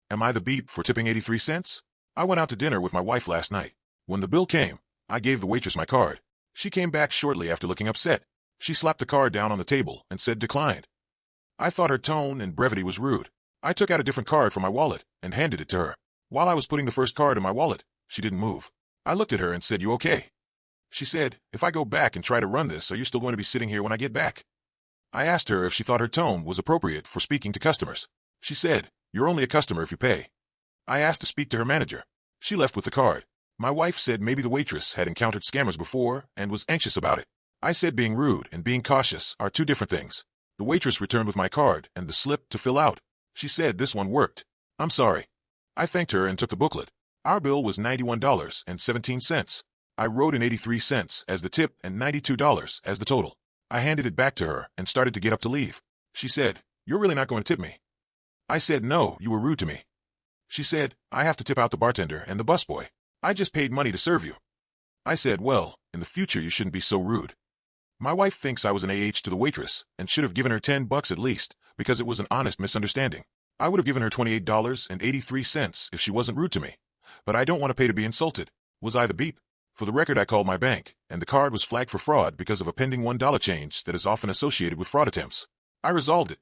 Am I the beep for tipping 83 cents? I went out to dinner with my wife last night. When the bill came, I gave the waitress my card. She came back shortly after looking upset. She slapped the card down on the table and said declined. I thought her tone and brevity was rude. I took out a different card from my wallet and handed it to her. While I was putting the first card in my wallet, she didn't move. I looked at her and said, "You okay?" She said, "If I go back and try to run this, are you still going to be sitting here when I get back?" I asked her if she thought her tone was appropriate for speaking to customers. She said, "You're only a customer if you pay." I asked to speak to her manager. She left with the card. My wife said maybe the waitress had encountered scammers before and was anxious about it. I said being rude and being cautious are two different things. The waitress returned with my card and the slip to fill out. She said this one worked. I'm sorry. I thanked her and took the booklet. Our bill was $91.17. I wrote in 83 cents as the tip and $92 as the total. I handed it back to her and started to get up to leave. She said, "You're really not going to tip me?" I said, "No, you were rude to me." She said, "I have to tip out the bartender and the busboy. I just paid money to serve you." I said, "Well, in the future you shouldn't be so rude." My wife thinks I was an AH to the waitress and should have given her $10 at least because it was an honest misunderstanding. I would have given her $28.83 if she wasn't rude to me. But I don't want to pay to be insulted. Was I the beep? For the record, I called my bank, and the card was flagged for fraud because of a pending $1 change that is often associated with fraud attempts. I resolved it,